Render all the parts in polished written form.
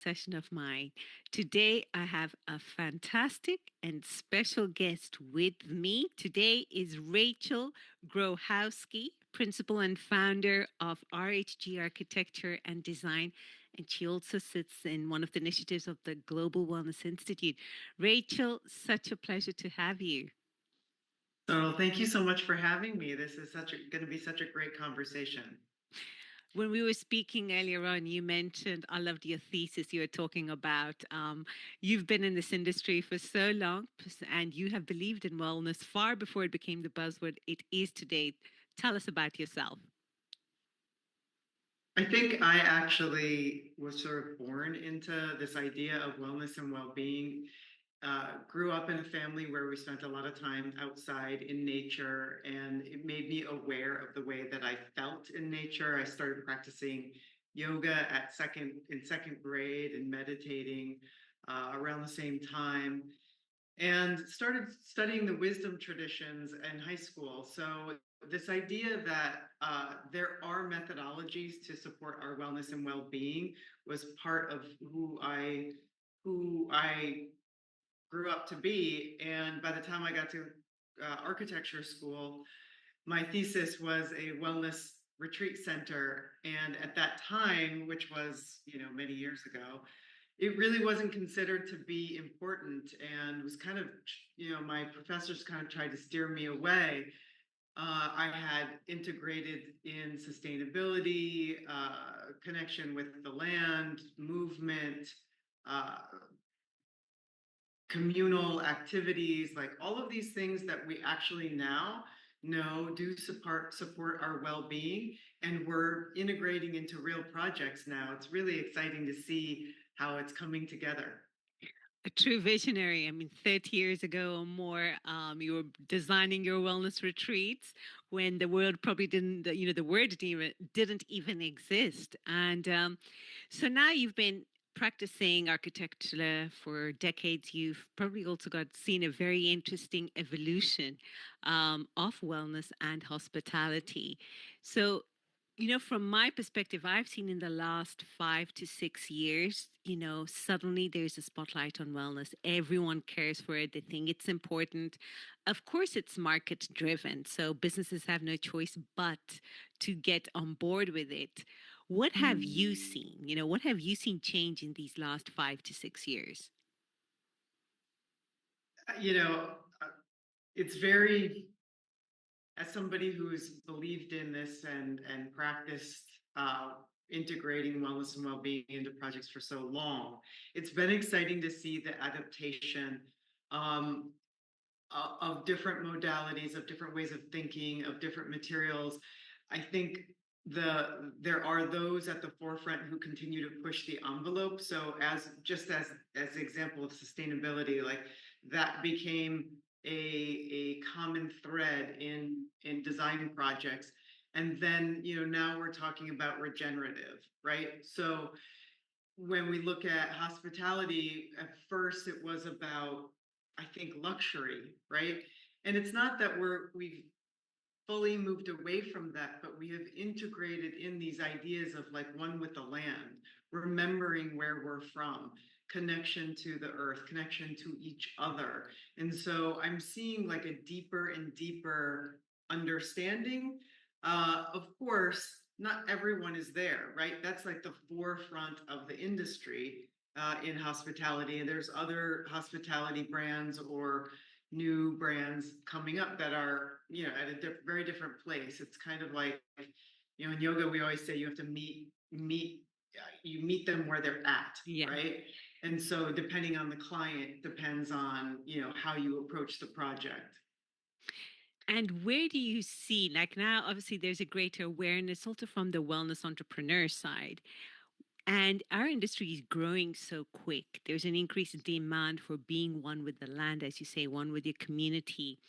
session of mine. Today, I have a fantastic and special guest with me. Today is Rachel Growhowski, principal and founder of RHG Architecture and Design. And she also sits in one of the initiatives of the Global Wellness Institute. Rachel, such a pleasure to have you. So thank you so much for having me. This is going to be such a great conversation. When we were speaking earlier on, you mentioned, I loved your thesis. You were talking about you've been in this industry for so long and you have believed in wellness far before it became the buzzword it is today. Tell us about yourself. I think I actually was sort of born into this idea of wellness and well-being. Grew up in a family where we spent a lot of time outside in nature, and it made me aware of the way that I felt in nature. I started practicing yoga in second grade and meditating around the same time, and started studying the wisdom traditions in high school. So this idea that there are methodologies to support our wellness and well-being was part of who I grew up to be. And by the time I got to architecture school, my thesis was a wellness retreat center. And at that time, which was, many years ago, it really wasn't considered to be important and was kind of, my professors kind of tried to steer me away. I had integrated in sustainability, connection with the land, movement, uh, communal activities, like all of these things that we actually now know do support our well-being, and we're integrating into real projects now. It's really exciting to see how it's coming together. A true visionary. I mean, 30 years ago or more, you were designing your wellness retreats when the world probably didn't, the word didn't even exist. And so now you've been practicing architecture for decades. You've probably also seen a very interesting evolution of wellness and hospitality. So from my perspective, I've seen in the last 5 to 6 years, suddenly there's a spotlight on wellness. Everyone cares for it. They think it's important. Of course, it's market driven. So businesses have no choice but to get on board with it. What have you seen? What have you seen change in these last 5 to 6 years? You know, it's very, as somebody who's believed in this and practiced integrating wellness and well-being into projects for so long, it's been exciting to see the adaptation um, of different modalities, of different ways of thinking, of different materials. I think there are those at the forefront who continue to push the envelope. So as the example of sustainability, like that became a common thread in designing projects. And then, now we're talking about regenerative, right? So when we look at hospitality, at first it was about, I think, luxury, right? And it's not that we've fully moved away from that, but we have integrated in these ideas of like one with the land, remembering where we're from, connection to the earth, connection to each other. And so I'm seeing like a deeper and deeper understanding. Of course, not everyone is there, right? That's like the forefront of the industry in hospitality. And there's other hospitality brands or new brands coming up that are, at a very different place. It's kind of like, in yoga, we always say you have to you meet them where they're at, Yeah. right? And so depending on the client depends on, how you approach the project. And where do you see, like now, obviously, there's a greater awareness also from the wellness entrepreneur side. And our industry is growing so quick. There's an increase in demand for being one with the land, as you say, one with your community,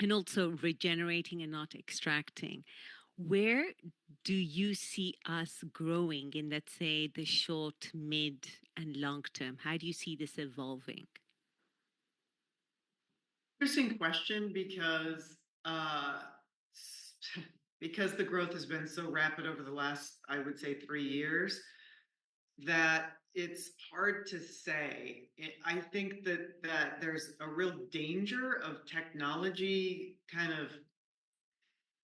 and also regenerating and not extracting. Where do you see us growing in, let's say, the short, mid, and long term? How do you see this evolving? Interesting question because the growth has been so rapid over the last, I would say, 3 years. that it's hard to say. I think that there's a real danger of technology kind of,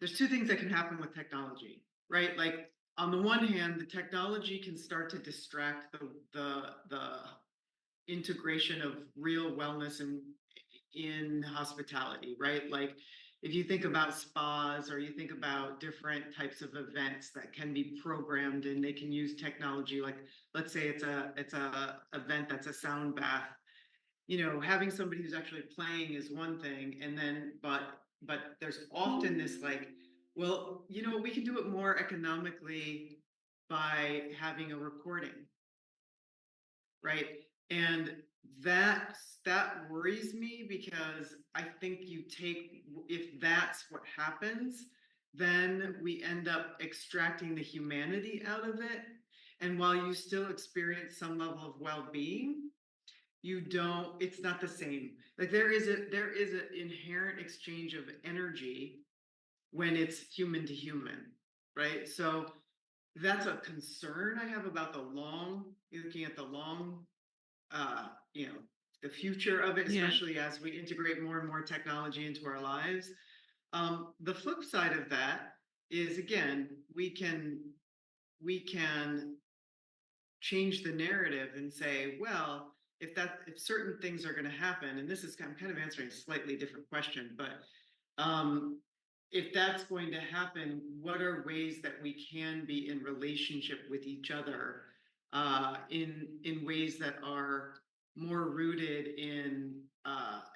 there's two things that can happen with technology, right? Like on the one hand, the technology can start to distract the integration of real wellness in hospitality, right? Like if you think about spas or you think about different types of events that can be programmed and they can use technology, like let's say it's a event that's a sound bath, having somebody who's actually playing is one thing, and then but there's often this like, well, we can do it more economically by having a recording, right? And that worries me because I think if that's what happens, then we end up extracting the humanity out of it. And while you still experience some level of well-being, you don't, it's not the same. Like there is an inherent exchange of energy when it's human to human, right? So that's a concern I have about looking at the long, uh, you know, the future of it, Yeah. especially as we integrate more and more technology into our lives. The flip side of that is, again, we can change the narrative and say, well, if certain things are going to happen, and this is I'm kind of answering a slightly different question, but um, if that's going to happen, what are ways that we can be in relationship with each other in ways that are more rooted in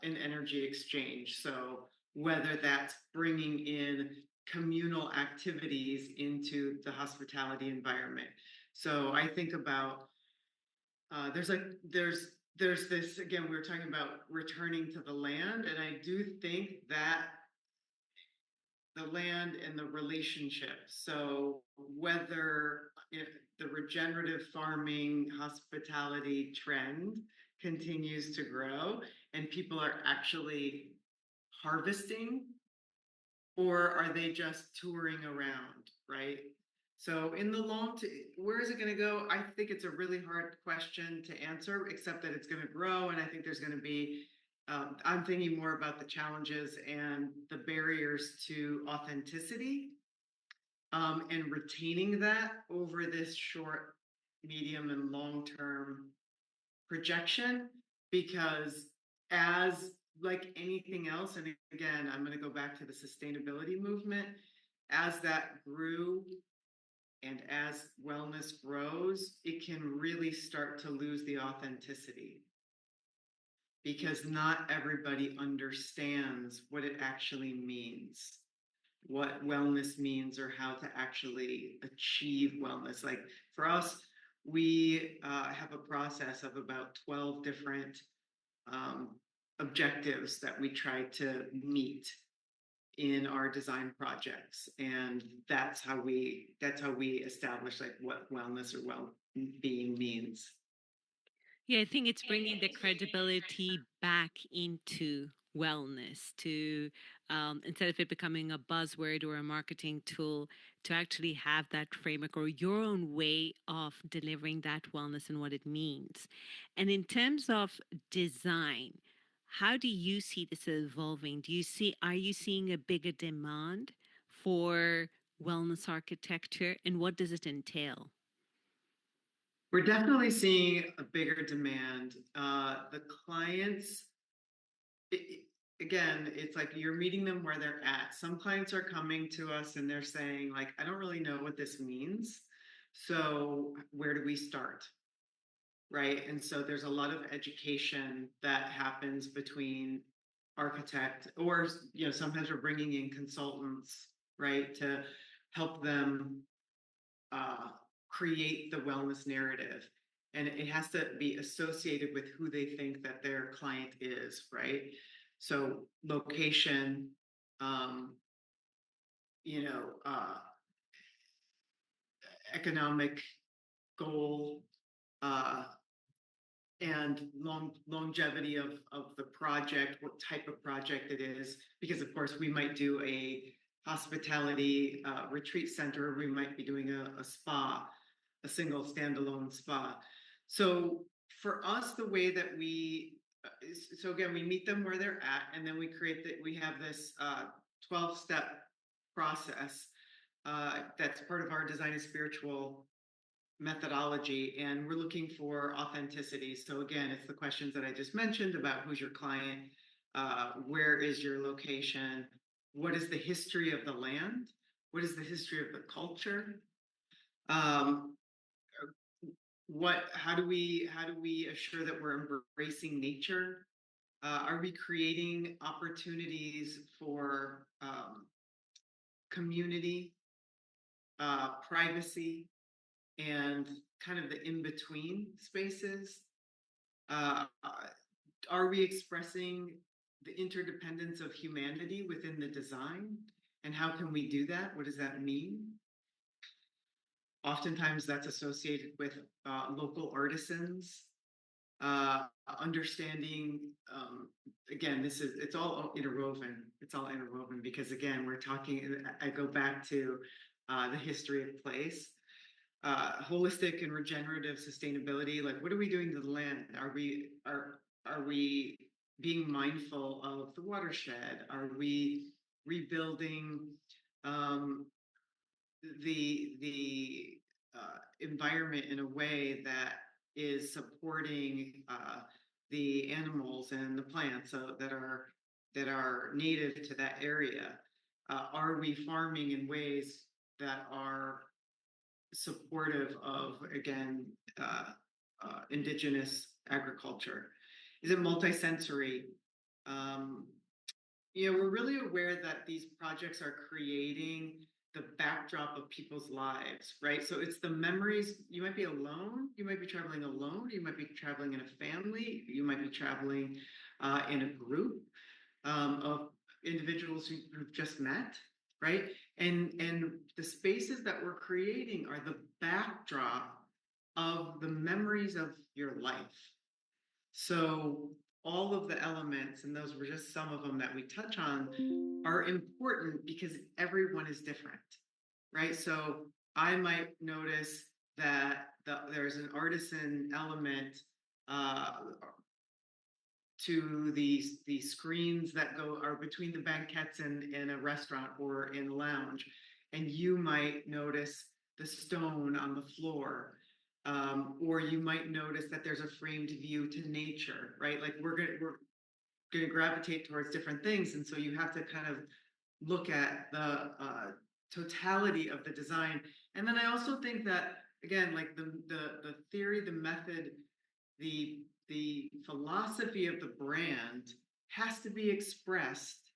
energy exchange? So whether that's bringing in communal activities into the hospitality environment. So I think about there's like there's this, again, we were talking about returning to the land, and I do think that the land and the relationship. So whether if the regenerative farming hospitality trend continues to grow and people are actually harvesting, or are they just touring around, right? So in the where is it going to go? I think it's a really hard question to answer, except that it's going to grow, and I think there's going to be. I'm thinking more about the challenges and the barriers to authenticity, and retaining that over this short, medium, and long term projection, because as like anything else, and again, I'm going to go back to the sustainability movement, as that grew and as wellness grows, it can really start to lose the authenticity because not everybody understands what it actually means, what wellness means, or how to actually achieve wellness. Like for us, we have a process of about 12 different um, objectives that we try to meet in our design projects, and that's how we establish like what wellness or well-being means. Yeah, I think it's bringing the credibility back into wellness to instead of it becoming a buzzword or a marketing tool, to actually have that framework or your own way of delivering that wellness and what it means. And in terms of design, how do you see this evolving? Are you seeing a bigger demand for wellness architecture, and what does it entail? We're definitely seeing a bigger demand. The clients, it, again, it's like you're meeting them where they're at. Some clients are coming to us and they're saying, like, I don't really know what this means. So where do we start? Right. And so there's a lot of education that happens between architect, or, sometimes we're bringing in consultants, right, to help them uh, create the wellness narrative. And it has to be associated with who they think that their client is, right? So location, um, you know, uh, economic goal, uh, and longevity of the project, what type of project it is, because of course we might do a hospitality retreat center, we might be doing a spa. a single standalone spa. So for us, the way that so again, we meet them where they're at, and then we have this 12-step process that's part of our design and spiritual methodology, and we're looking for authenticity. So again, it's the questions that I just mentioned about who's your client, where is your location, what is the history of the land, what is the history of the culture, um, how do we assure that we're embracing nature? Are we creating opportunities for community, privacy, and kind of the in between spaces? Uh, are we expressing the interdependence of humanity within the design? And how can we do that? What does that mean? Oftentimes, that's associated with local artisans, uh, understanding. Again, it's all interwoven. It's all interwoven because again, we're talking. I go back to the history of place, holistic and regenerative sustainability. Like, what are we doing to the land? Are we being mindful of the watershed? Are we rebuilding um, the environment in a way that is supporting the animals and the plants that are native to that area? Are we farming in ways that are supportive of, again, indigenous agriculture? Is it multisensory? Um, we're really aware that these projects are creating the backdrop of people's lives, right? So it's the memories. You might be alone, you might be traveling alone, you might be traveling in a family, you might be traveling in a group of individuals who've just met, right? And the spaces that we're creating are the backdrop of the memories of your life. So all of the elements, and those were just some of them that we touch on, are important because everyone is different, right? So I might notice that there's an artisan element uh, to the screens that go are between the banquettes and in a restaurant or in a lounge, and you might notice the stone on the floor, or you might notice that there's a framed view to nature, right? Like we're gonna gravitate towards different things, and so you have to kind of look at the totality of the design. And then I also think that again, like the theory, the method, the philosophy of the brand has to be expressed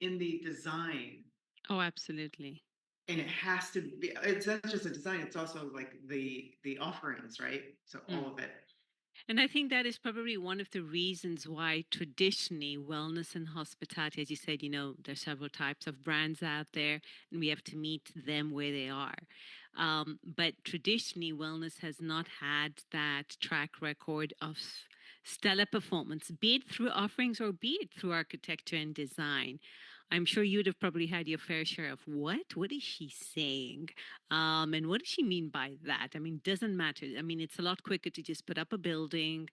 in the design, Oh, absolutely. and it has to be. It's not just a design; it's also like the offerings, right? So all Mm. of it. And I think that is probably one of the reasons why traditionally wellness and hospitality, as you said, there's several types of brands out there and we have to meet them where they are. But traditionally, wellness has not had that track record of stellar performance, be it through offerings or be it through architecture and design. I'm sure you'd have probably had your fair share of what? What is she saying? And what does she mean by that? I mean, doesn't matter. I mean, it's a lot quicker to just put up a building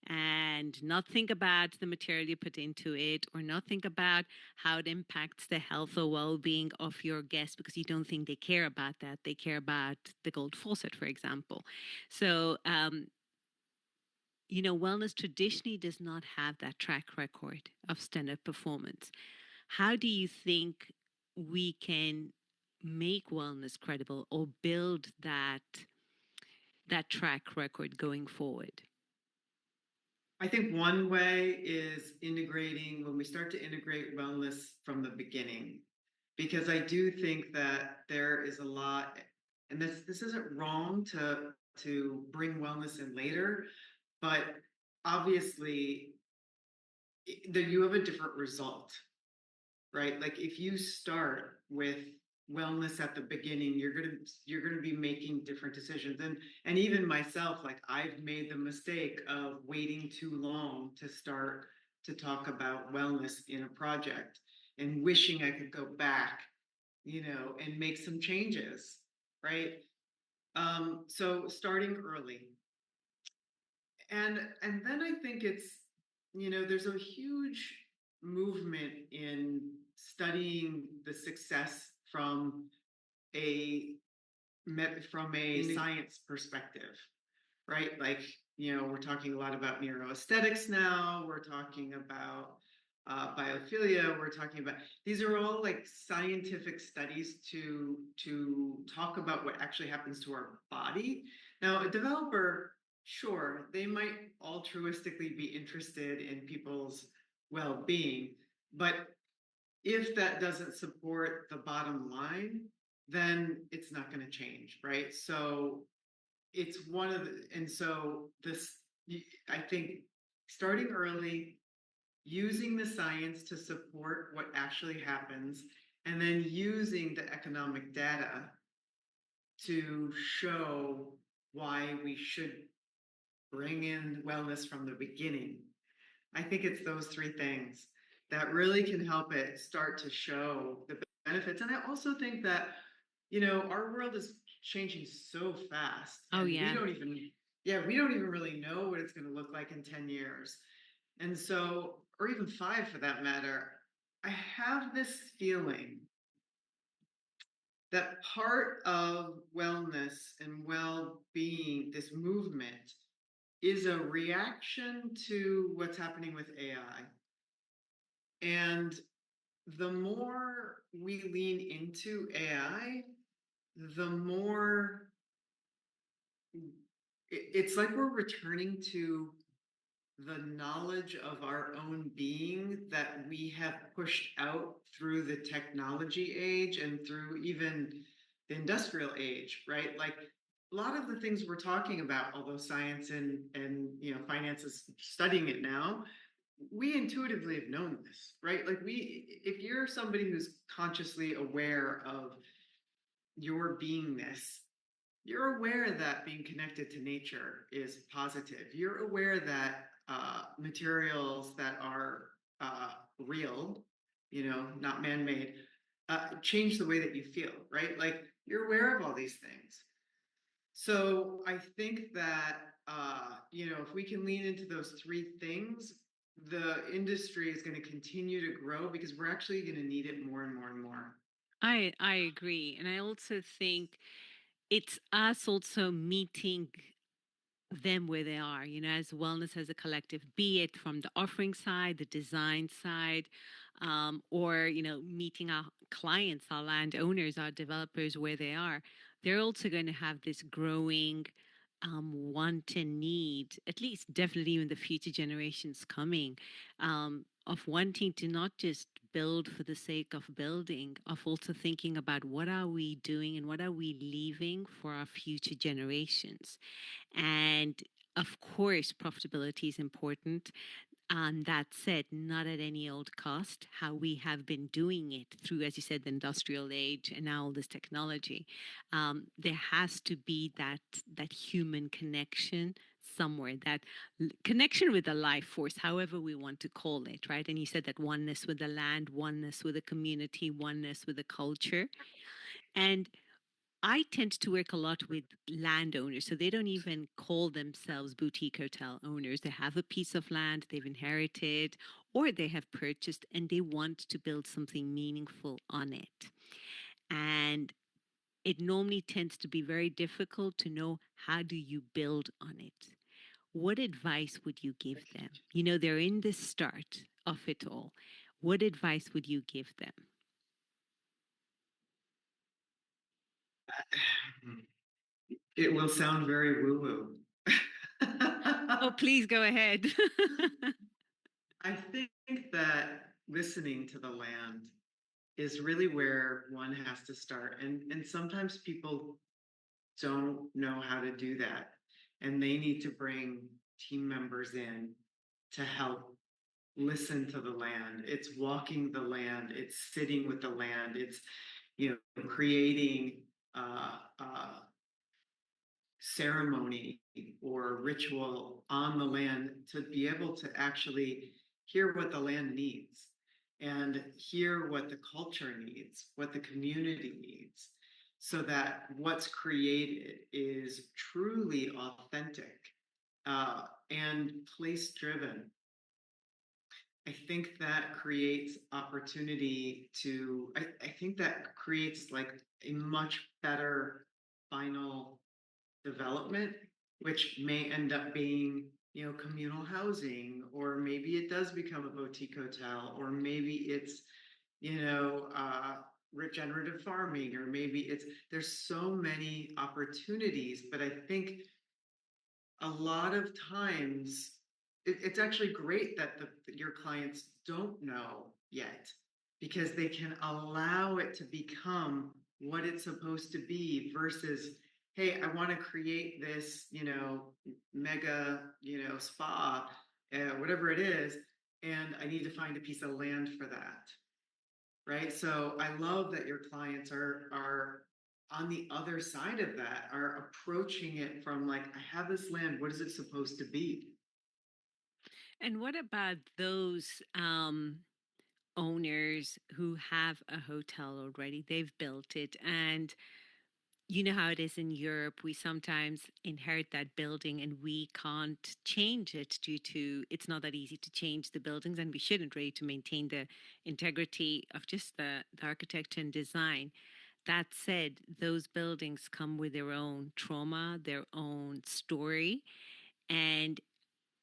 and not think about the material you put into it or not think about how it impacts the health or well-being of your guests because you don't think they care about that. They care about the gold faucet, for example. So, wellness traditionally does not have that track record of standard performance. How do you think we can make wellness credible or build that track record going forward? I think one way is integrating when we start to integrate wellness from the beginning, because I do think that there is a lot, and this isn't wrong to bring wellness in later, but obviously that you have a different result, right? Like if you start with wellness at the beginning, you're gonna be making different decisions. And even myself, like I've made the mistake of waiting too long to start to talk about wellness in a project and wishing I could go back, and make some changes, right? So starting early, and then I think it's, there's a huge movement in studying the success a from a science perspective, right? Like, we're talking a lot about neuroaesthetics now. We're talking about biophilia. We're talking about, these are all like scientific studies to talk about what actually happens to our body. Now, a developer, sure, they might altruistically be interested in people's well-being, but if that doesn't support the bottom line, then it's not going to change, right? So it's one of the, and so this, I think, starting early, using the science to support what actually happens, and then using the economic data to show why we should bring in wellness from the beginning. I think it's those three things that really can help it start to show the benefits. And I also think that, our world is changing so fast, Oh, and yeah. we don't even really know what it's going to look like in 10 years. And so, or even 5 for that matter, I have this feeling that part of wellness and well-being, this movement, is a reaction to what's happening with AI. And the more we lean into AI, the more it's like we're returning to the knowledge of our own being that we have pushed out through the technology age and through even the industrial age, right? Like a lot of the things we're talking about, although science and finance is studying it now, we intuitively have known this, right? Like if you're somebody who's consciously aware of your beingness, you're aware that being connected to nature is positive. You're aware that materials that are real, not man-made, change the way that you feel, right? Like you're aware of all these things. So I think that if we can lean into those three things, the industry is going to continue to grow because we're actually going to need it more and more and more. I agree. And I also think it's us also meeting them where they are, as wellness as a collective, be it from the offering side, the design side, or, meeting our clients, our landowners, our developers where they are. They're also going to have this growing want and need, at least definitely in the future generations coming, of wanting to not just build for the sake of building, of also thinking about what are we doing and what are we leaving for our future generations. And of course, profitability is important. That said, not at any old cost, how we have been doing it through, as you said, the industrial age and now all this technology. There has to be that human connection somewhere, that connection with the life force, however we want to call it, right? And you said that oneness with the land, oneness with the community, oneness with the culture. And I tend to work a lot with landowners. So they don't even call themselves boutique hotel owners. They have a piece of land they've inherited or they have purchased and they want to build something meaningful on it. And it normally tends to be very difficult to know how do you build on it. What advice would you give them? They're in the start of it all. What advice would you give them? It will sound very woo-woo. Oh, please go ahead. I think that listening to the land is really where one has to start. And sometimes people don't know how to do that. And they need to bring team members in to help listen to the land. It's walking the land, it's sitting with the land, it's creating ceremony or ritual on the land to be able to actually hear what the land needs and hear what the culture needs, what the community needs. so that what's created is truly authentic and place driven. I think that creates opportunity to, I think that creates like a much better final development, which may end up being, communal housing, or maybe it does become a boutique hotel, or maybe it's, you know, uh, regenerative farming, or maybe there's so many opportunities, but I think a lot of times it's actually great that your clients don't know yet because they can allow it to become what it's supposed to be versus, hey, I want to create this, mega, spa, whatever it is, and I need to find a piece of land for that, right? So I love that your clients are on the other side of that, are approaching it from like, I have this land, what is it supposed to be? And what about those owners who have a hotel already? They've built it, and you know how it is in Europe. We sometimes inherit that building and we can't change it due to it's not that easy to change the buildings, and we shouldn't really to maintain the integrity of just the architecture and design. That said, those buildings come with their own trauma, their own story. And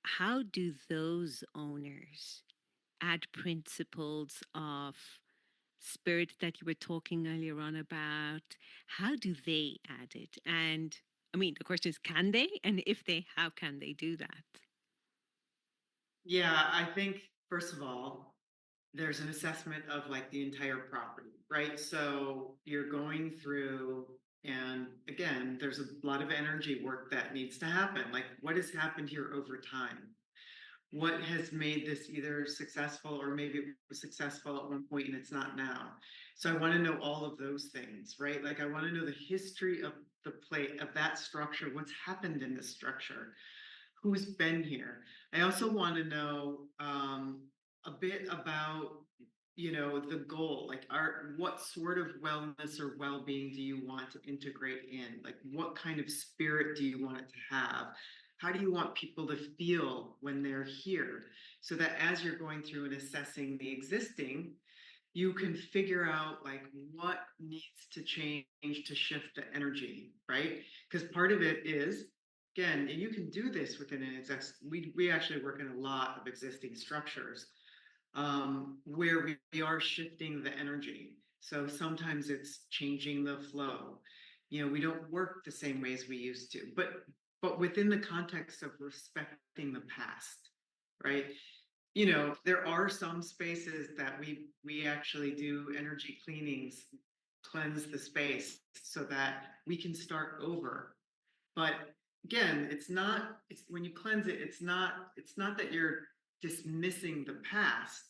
how do those owners add principles of spirit that you were talking earlier on about? How do they add it? And I mean, the question is, can they? And if they, how can they do that? Yeah, I think first of all, there's an assessment of like the entire property, right? So you're going through, and again, there's a lot of energy work that needs to happen. Like, what has happened here over time? What has made this either successful, or maybe it was successful at one point and it's not now? So I want to know all of those things, right? Like, I want to know the history of the plate of that structure, what's happened in this structure, who's been here. I also want to know a bit about, the goal, like, what sort of wellness or well-being do you want to integrate in? Like, what kind of spirit do you want it to have? How do you want people to feel when they're here? So that as you're going through and assessing the existing, you can figure out like what needs to change to shift the energy, right? Because part of it is, again, and you can do this within an we actually work in a lot of existing structures, where we are shifting the energy. So sometimes it's changing the flow. We don't work the same ways we used to, but within the context of respecting the past, right? There are some spaces that we actually do energy cleanings, cleanse the space so that we can start over. But again, it's when you cleanse it, it's not that you're dismissing the past,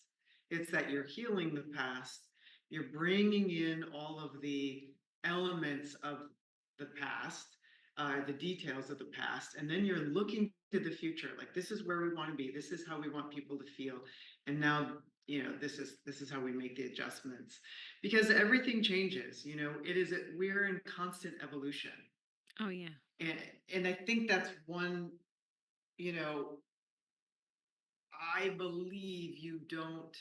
it's that you're healing the past. You're bringing in all of the elements of the past, the details of the past, and then you're looking to the future. Like, this is where we want to be. This is how we want people to feel. And now, this is how we make the adjustments, because everything changes. We're in constant evolution. Oh, yeah. And and I think that's one, you know, I believe you don't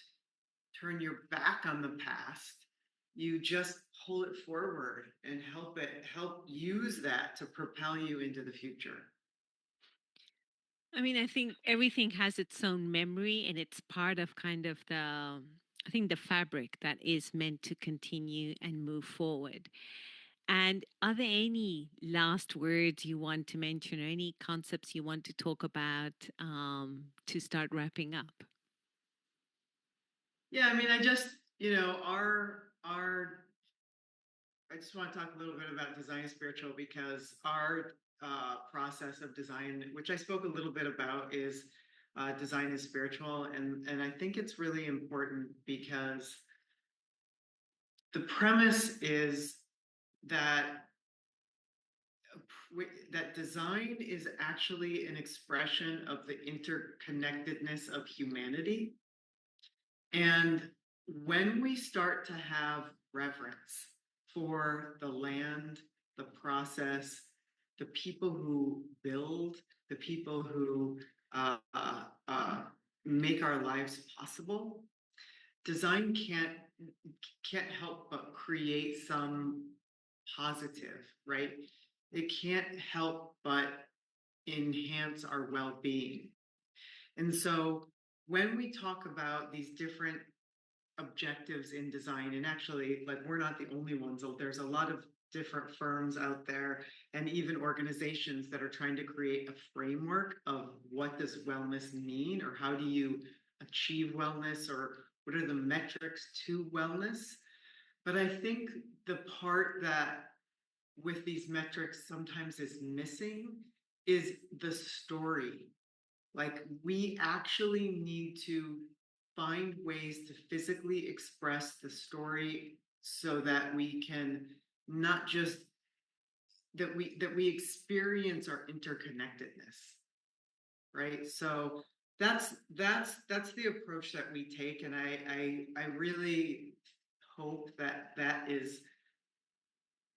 turn your back on the past. You just pull it forward and help use that to propel you into the future. I mean, I think everything has its own memory and it's part of kind of I think the fabric that is meant to continue and move forward. And are there any last words you want to mention or any concepts you want to talk about to start wrapping up? Yeah, I mean, our I just want to talk a little bit about design spiritual, because our process of design, which I spoke a little bit about, is design is spiritual, and I think it's really important because the premise is that that design is actually an expression of the interconnectedness of humanity. And when we start to have reverence for the land, the process, the people who build, the people who uh, uh, uh, make our lives possible. Design can't help but create some positive, right? It can't help but enhance our well-being. And so when we talk about these different objectives in design, and actually, like, we're not the only ones. There's a lot of different firms out there and even organizations that are trying to create a framework of what does wellness mean, or how do you achieve wellness, or what are the metrics to wellness. But I think the part that with these metrics sometimes is missing is the story. Like, we actually need to find ways to physically express the story so that we can not just that we experience our interconnectedness, right? So that's the approach that we take, and I really hope that that is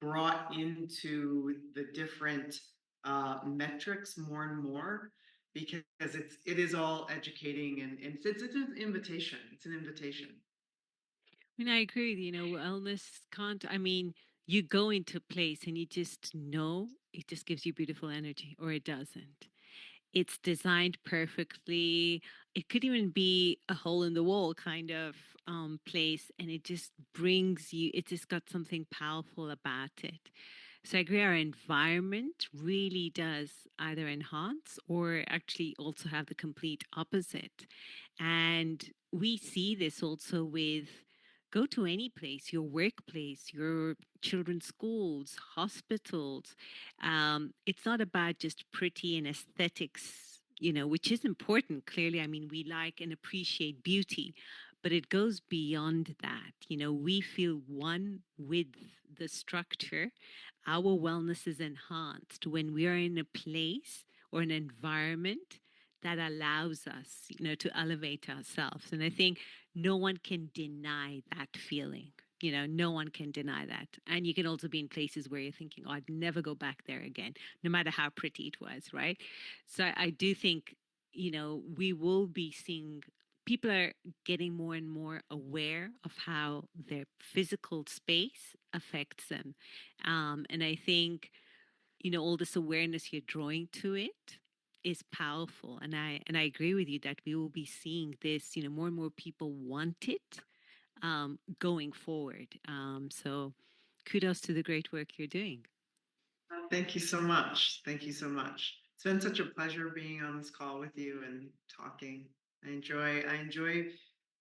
brought into the different metrics more and more, because it is all educating, and it's an invitation. It's an invitation. I mean, I agree with you. You know, wellness can't, I mean, you go into a place and you just know it just gives you beautiful energy, or it doesn't. It's designed perfectly. It could even be a hole in the wall kind of place, and it just brings you, it just got something powerful about it. So I agree, our environment really does either enhance or actually also have the complete opposite. And we see this also with go to any place, your workplace, your children's schools, hospitals. It's not about just pretty and aesthetics, you know, which is important. Clearly, I mean, we like and appreciate beauty, but it goes beyond that. You know, we feel one with the structure. Our wellness is enhanced when we are in a place or an environment that allows us, you know, to elevate ourselves. And I think no one can deny that feeling. You know, no one can deny that. And you can also be in places where you're thinking, oh, I'd never go back there again, no matter how pretty it was, right? So I do think, you know, we will be seeing people are getting more and more aware of how their physical space affects them. And I think, you know, all this awareness you're drawing to it is powerful. And I agree with you that we will be seeing this, you know, more and more people want it going forward. So kudos to the great work you're doing. Thank you so much. Thank you so much. It's been such a pleasure being on this call with you and talking. I enjoy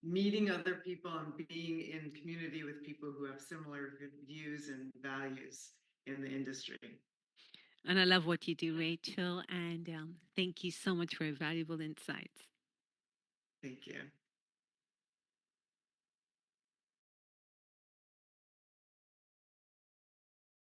meeting other people and being in community with people who have similar views and values in the industry. And I love what you do, Rachel. And thank you so much for your valuable insights. Thank you.